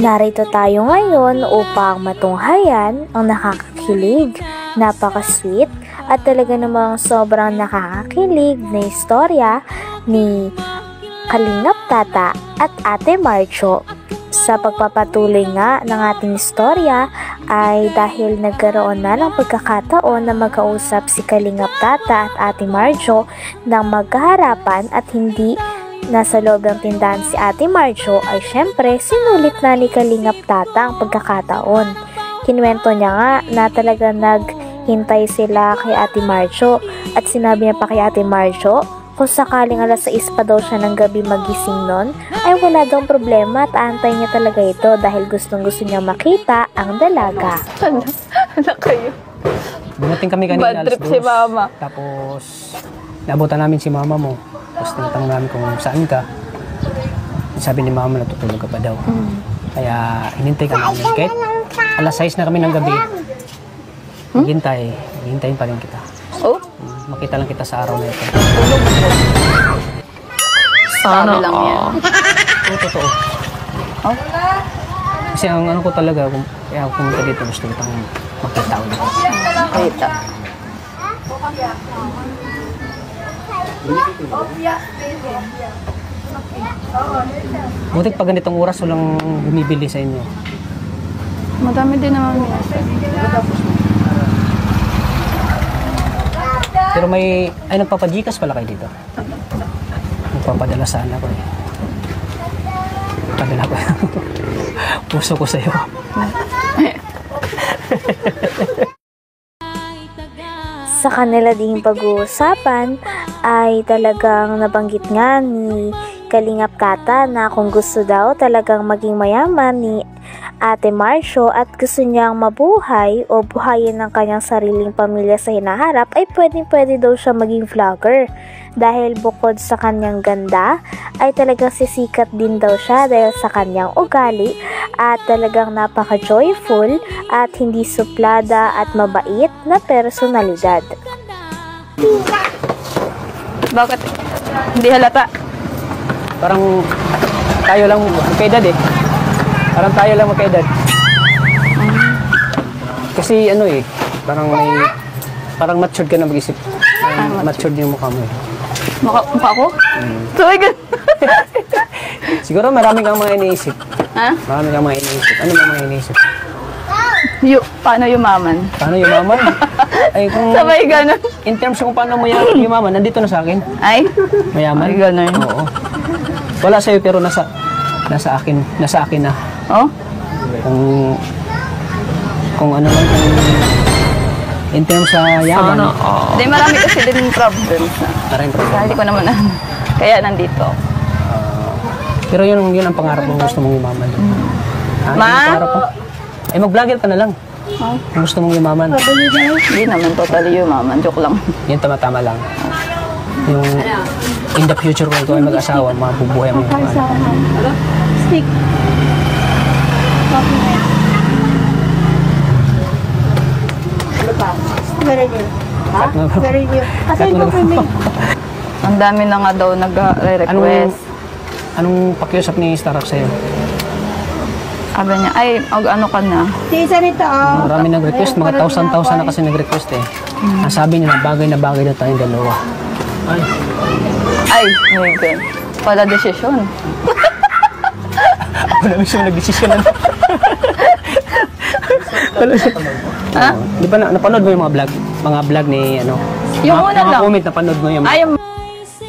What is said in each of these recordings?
Narito tayo ngayon upang matunghayan ang nakakakilig, napaka-sweet at talaga namang sobrang nakakakilig na istorya ni Kalingap Tata at Ate Marcho. Sa pagpapatuloy nga ng ating istorya ay dahil nagkaroon na ng pagkakataon na magkausap si Kalingap Tata at Ate Marcho ng magkaharapan at hindi nasa loob ng tindahan si Ate Marcho ay syempre sinulit na ni Kalingap Tata ang pagkakataon. Kinuwento niya nga na talaga naghintay sila kay Ate Marcho at sinabi niya pa kay Ate Marcho kung sakaling alas 6 pa daw siya ng gabi magising nun ay wala daw problema at aantay niya talaga ito dahil gustong gusto niya makita ang dalaga. Ano kayo? Dumating kami kanina Bad trip si mama. Tapos naabutan namin si mama mo. Tapos tinatanong namin kung saan ka. Sabi ni mama natutulog ka pa daw. Kaya hinintay ka namin. Kahit alas 6 na kami ng gabi. Hintayin pa rin kita. Oh? Makita lang kita sa araw na ito. Sabi lang yan. Oo, totoo. Oh? Kasi ang ano ko talaga, kaya ako pumunta dito, gusto kitang makita ulit. Kita. Butik pa ganitong oras walang bumibili sa inyo. Madami din naman yan. Pero ay nagpapajikas pala kayo dito. Nagpapadala sana ko eh. Padala ko. Puso ko sa'yo. Sa kanila ding pag-uusapan ay talagang nabanggit nga ni Kalingap Tata na kung gusto daw talagang maging mayaman ni Ate Marcho at gusto niyang mabuhay o buhayin ng kanyang sariling pamilya sa hinaharap ay pwede daw siya maging vlogger. Dahil bukod sa kanyang ganda ay talagang sisikat din daw siya dahil sa kanyang ugali at talagang napaka-joyful at hindi suplada at mabait na personalidad. Bakit? Hindi halata. Parang tayo lang magkaedad eh. Parang tayo lang magkaedad. Kasi ano eh, parang matured ka na mag-isip. Matured yung mukha mo eh. Mukha ko? Sorry, Siguro marami kang mga iniisip. Ha? Marami kang mga iniisip. Ano mga iniisip? Paano yumaman? Paano yumaman? Ay, kung Sabay ganun. in terms kung paano mo yumaman, nandito na sa akin. Ay? Mayaman? Ay, ganun. Oo. Wala sa'yo pero nasa akin na. Oh? Kung ano lang, kung in terms sa yaman. Hindi, marami kasi din problems na. Maraming problema. Hindi ko naman kaya nandito. Pero yun ang pangarap mo, gusto mong yumaman. Ma? Yun ang pangarap mo? Eh, mag-vlogger ka na lang. Kung gusto mong yumaman. Hindi naman totally yumaman. Joke lang. Yan tama-tama lang. Yung in the future kung ikaw ay mag-asawa, mabubuhay mo yung Stick. Very good. Ang dami na nga daw nag-request. Anong pakiusap ni Starrock sa'yo? Sabi niya, ay, ano ka na? Tisa nito, oh. Marami nag-request, mga thousand na kasi nag-request eh. Ang sabi niya, bagay na tayong dalawa. Ay, my God. Pala desisyon. Ako na mismo nag-desisyon na. Ha? Di ba napanood mo yung mga vlog ni ano? Yung una lang. Comment, napanood mo yung... Ay,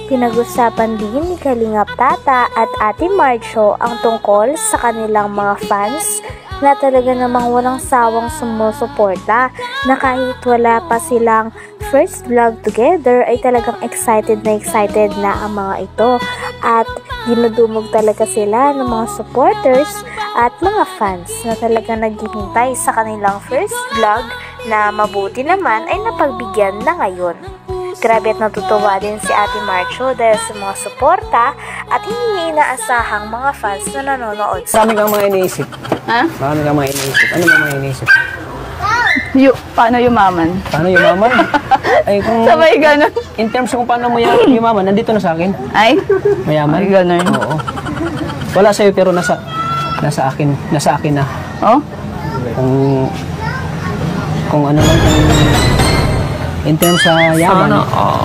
Pinag-usapan din ni Kalingap Tata at Ate Marcho ang tungkol sa kanilang mga fans na talaga namang walang sawang sumusuporta na kahit wala pa silang first vlog together ay talagang excited na ang mga ito at dinudumog talaga sila ng mga supporters at mga fans na talagang naghihintay sa kanilang first vlog na mabuti naman ay napagbigyan na ngayon. Grabe at natutuwa din si Ate Marcho dahil sa mga suporta at hindi niya inaasahang mga fans na nanonood. Marami kang mga iniisip. ha? Marami kang mga iniisip. Ano ba mga iniisip? Paano yumaman? Paano yumaman? Ay, kung Sabay ganun. in terms kung paano mo yumaman, nandito na sa akin. Ay? Mayaman? Ay, ganun. Oo. Wala sa'yo pero nasa nasa akin na. Oh? Kung ano lang, in terms sa yaman.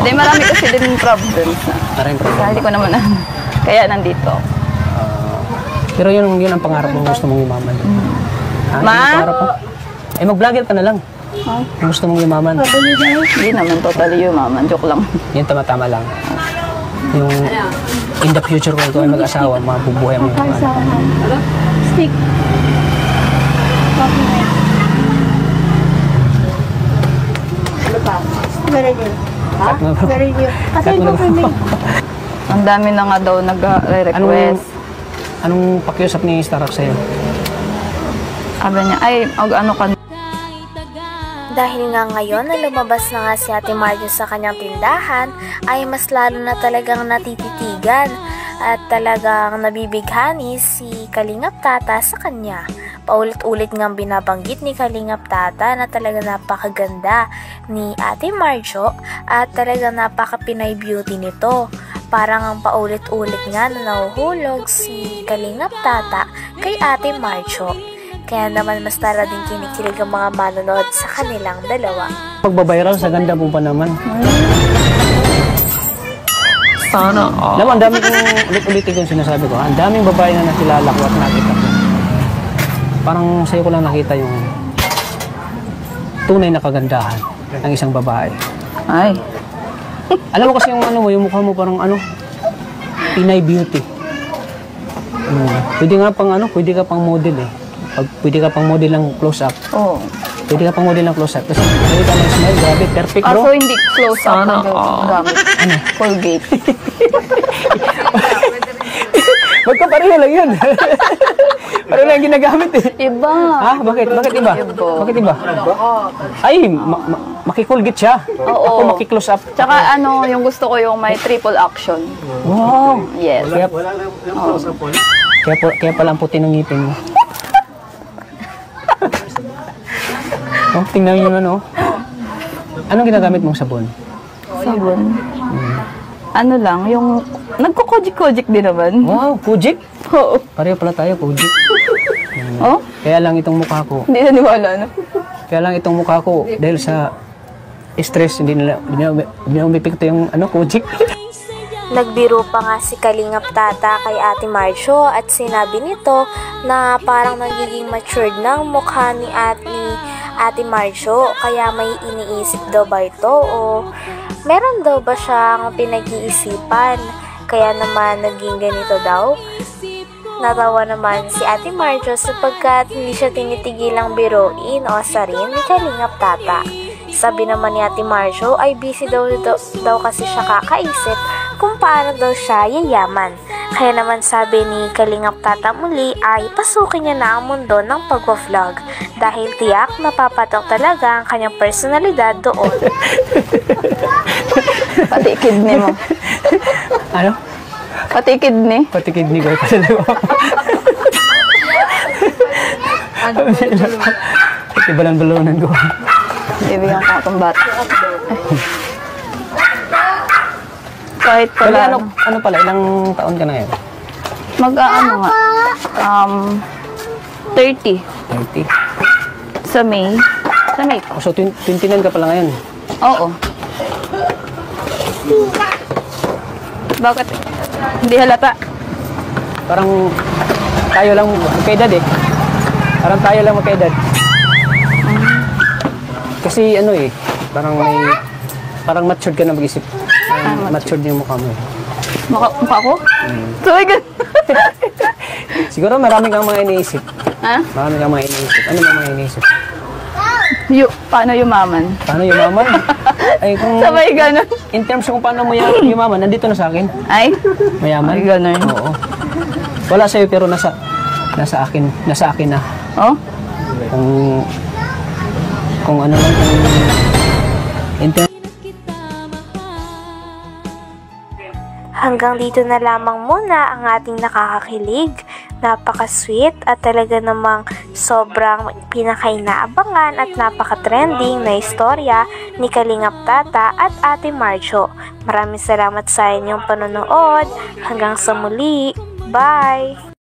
Hindi, marami kasi din problems na. Maraming problem. Hindi ko naman kaya nandito. Pero yun ang pangarap mo, gusto mong yumaman. Ah, Ma? yun ang pangarap mo. Eh, mag-vlogger ka na lang. Kung gusto mong yumaman. Hindi naman totally yumaman. Joke lang. Yan tama-tama lang. Yung in the future kung ikaw ay mag-asawa, mabubuhay mo yung anak. Stick. Cut mo bro. Cut mo bro. Ang dami na nga daw nag-request. Anong pakiusap ni Starrock sa'yo? Sabi niya, ay, ano ka. Dahil nga ngayon na lumabas na nga si Ate Marjo sa kanyang tindahan, ay mas lalo na talagang natititigan at talagang nabibighani si Kalingap Tata sa kanya. Paulit-ulit ngang binabanggit ni Kalingap Tata na talaga napakaganda ni Ate Marjo at talaga napaka-Pinay beauty nito. Parang ang paulit-ulit nga na nahuhulog si Kalingap Tata kay Ate Marjo. Kaya naman mas tara din kinikilig ang mga manonood sa kanilang dalawa. Pagbabiral sa ganda mo pa naman. Sana. Alam mo, ang dami kong ulit-ulitin ko yung sinasabi ko. Ang daming babae na nakilala ko at nakita ko. Parang sa'yo ko lang nakita yung tunay na kagandahan ng isang babae. Ay. Alam mo kasi yung ano mo, yung mukha mo parang ano, Pinay beauty. Pwede nga pang ano, pwede ka pang model eh. Pwede ka pang model ng close-up. Oo. Pwede ka pang model ng close-up. Kasi pwede ka ng smile, grabe, perfect bro. Kaso hindi close up ang gamit. Ano? Colgate. Magkapareho lang yun. Pareho lang yung ginagamit eh. Iba. Ha? Bakit? Bakit iba? Bakit iba? Ay, makikulgit siya. Oo. Ako makiclose up. Tsaka ano, yung gusto ko yung may triple action. Wow. Yes. Kaya pala ang puti ng ngipin mo. Oh, tingnan nyo ano. Anong ginagamit mong sabon? Sabon. Ano lang, yung nagko-kojik-kojik din naman. Wow, Kojik? Oo. Pareho pala tayo, Kojik. Oh? Kaya lang itong mukha ko. Hindi naniwala, no? Kaya lang itong mukha ko dahil sa stress hindi na umipikto yung ano, Kojik. Nagbiro pa nga si Kalingap Tata kay Ate Marjo at sinabi nito na parang nagiging matured ng mukha ni Ate Marjo, kaya may iniisip daw ba ito o meron daw ba siyang pinag-iisipan kaya naman naging ganito daw? Natawa naman si Ate Marjo sapagkat hindi siya tinitigilang biruin o asarin ni Kalingap Tata. Sabi naman ni Ate Marjo ay busy daw kasi siya kakaisip kung paano daw siya yayaman. Kaya naman sabi ni Kalingap Tata muli ay pasukin niya na ang mundo ng pagwa-vlog dahil tiyak napapatok talaga ang kanyang personalidad doon. Pati kidney mo. Ano? Pati kidney. Pati kidney ko. Pati balon-balonan ko. Ibigyan ko itong bata. Kahit pala. Ano pala, ilang taon ka na ngayon? Mag-ano nga. 30. 30. Sa May. Sa May ko. So, 29 ka pala ngayon? Oo. Bakit? Hindi halata. Parang tayo lang magkaedad eh. Parang tayo lang magkaedad. Kasi ano eh, parang matured ka na mag-isip. Matured yung mukha mo eh. Mukha ko? So, my God. Siguro marami kang mga iniisip. Ha? Marami kang mga iniisip. Ano ba mga iniisip? Paano yumaman? Paano yumaman? Ay, kung Sabay ganun. in terms kung paano mo yumaman, nandito na sa akin. Ay? Mayaman. Ay, ganun. Oo. Wala sa'yo pero nasa akin na. Oh? Kung ano lang, in terms. Hanggang dito na lamang muna ang ating nakakakilig, napaka-sweet at talaga namang sobrang pinakainaabangan at napaka-trending na istorya ni Kalingap Tata at Ate Marjo. Maraming salamat sa inyong panonood. Hanggang sa muli. Bye!